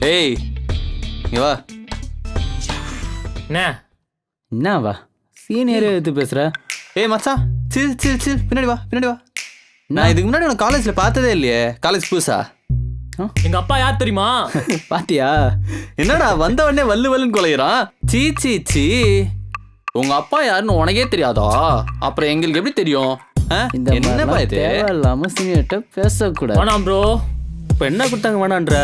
ஏய் இங்க வா. என்னவா சீனியரே எடுத்து பேசுற? ஏய் மச்சான், சில் சில் சில், பின்னாடி வா. நான் இதுக்கு முன்னாடி உனக்கு காலேஜ்ல பார்த்ததே இல்லையே. காலேஜ் புதுசா? எங்க அப்பா யார் தெரியுமா? பாத்தியா? என்னடா வந்த உடனே வல்லுன்னு கொலைகிறான். சீ சீ சீ, உங்க அப்பா யாருன்னு உனக்கே தெரியாதா? அப்புறம் எங்களுக்கு எப்படி தெரியும்? என்னப்பா இது? தேவையில்லாம சீனியர்கிட்ட பேசக்கூடாது. வேணாம் ப்ரோ. இப்போ என்ன கொடுத்தாங்க வேணான்ற?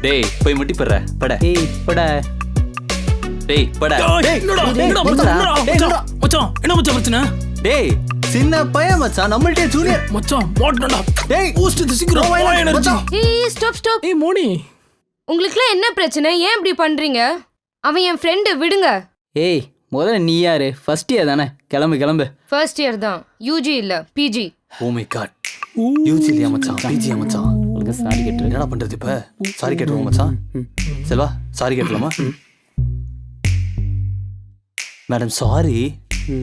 டேய் போய் முட்டி போடுற பட. ஏய் போடா. டேய் பட. என்ன மச்சான் பிரச்சனை? டேய் சின்ன பையன் மச்சான், நம்மள்ட்டே ஜூனியர் மச்சான் போடா. டேய் பூஸ்ட் இது சீக்கிரம் மச்சான். ஏய் ஸ்டாப். ஏய் மோனி, உங்களுக்குலாம் என்ன பிரச்சனை? ஏன் இப்படி பண்றீங்க? அவன் என் ஃப்ரெண்டு, விடுங்க. ஏய் முதல்ல நீ யாரு? ஃபர்ஸ்ட் இயர் தானே? கிளம்பு. ஃபர்ஸ்ட் இயர் தான், யூஜி இல்ல PG. Oh my God, UG இல்லையா மச்சான், பிஜியா மச்சான்? உங்களுக்கு சாரி கேட்டு என்னடா பண்றது இப்ப? சாரி கேட்டுருவோம் மச்சான். செல்வா சாரி கேட்டலாமா? மேடம் சாரி,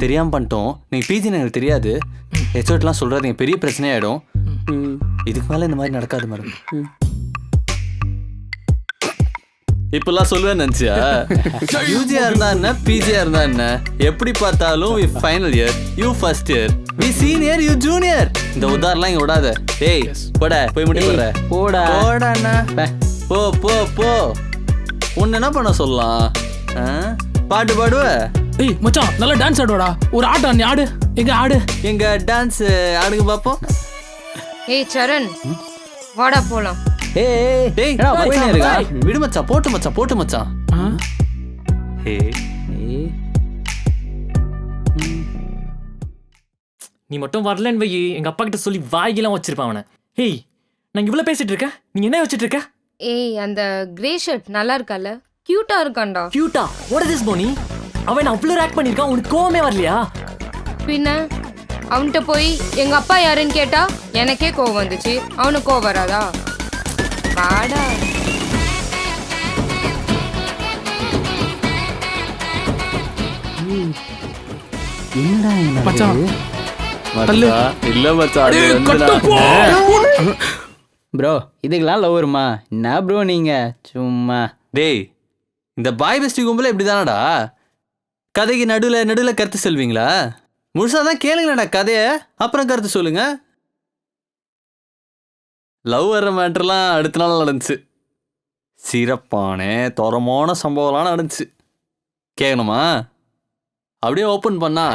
தெரியாம பண்ணிட்டோம். நீங்க பிஜின்னு எனக்கு தெரியாது. ஹெச்ஓட்லாம் சொல்றாதீங்க, பெரிய பிரச்சனையாயிடும். இதுக்கு மேல இந்த மாதிரி நடக்காது மேடம். இப்பெல்லாம் சொல்லுவேன் நினைச்சியா? யூஜியா இருந்தா என்ன, பிஜியா இருந்தா என்ன, எப்படி பார்த்தாலும் we final year, you first year, we senior, you junior. இந்த உதாரணம் இங்க விடாத. டேய் போடா, போய் முடி போடுற. போடா அண்ணா. போ. உன்ன என்ன பண்ண சொல்லலாம்? பாட்டு பாடுவ? ஏய் மச்சான் நல்லா டான்ஸ் ஆடுவாடா. ஒரு ஆட்டம் நீ ஆடு. எங்க ஆடு? எங்க டான்ஸ் ஆடுங்க பாப்போம். ஏய் சரண், வாடா போலாம். ஏய் டேய் என்னடா போயினே இருக்கா? விடு மச்சான், போட்டு மச்சான். ஏய் நீ மட்டும் வரலன்னு வை, எங்க அப்பா கிட்ட சொல்லி வாய்கெல்லாம் வச்சிருப்பான் அவனை. ஏய் நான் இவ்வளவு பேசிட்டு இருக்கேன், நீ என்ன வச்சிட்டு இருக்க? ஏய் அந்த கிரே ஷர்ட் நல்லா இருக்கால? கியூட்டா இருக்கான்டா. கியூட்டா? What is this Moni? அவன் அவ்வளவு ஆக்ட் பண்ணிருக்கான், உனக்கு கோவமே வரலையா? பின்ன அவன்கிட்ட போய் எங்க அப்பா யாருன்னு கேட்டா எனக்கே கோவம் வந்துச்சு, அவனுக்கு கோவம் வராதா? வாடா. என்னடா மச்சான் இல்ல மச்சான், ப்ரோ இதுக்கெல்லாம் லவ் வருமா? என்ன ப்ரோ நீங்க சும்மா. டேய் இந்த பாய் பெஸ்டி கும்பல இப்படிதானடா? கதைக்கு நடுவில் கருத்து சொல்வீங்களா? முழுசாதான் கேளுங்களேடா கதைய, அப்புறம் கருத்து சொல்லுங்க. லவ் வர்ற மேட்டர்லாம் அடுத்த நாள் நடந்துச்சு. சிறப்பான தரமான சம்பவம்லாம் நடந்துச்சு. கேட்கணுமா? அப்படியே ஓப்பன் பண்ணா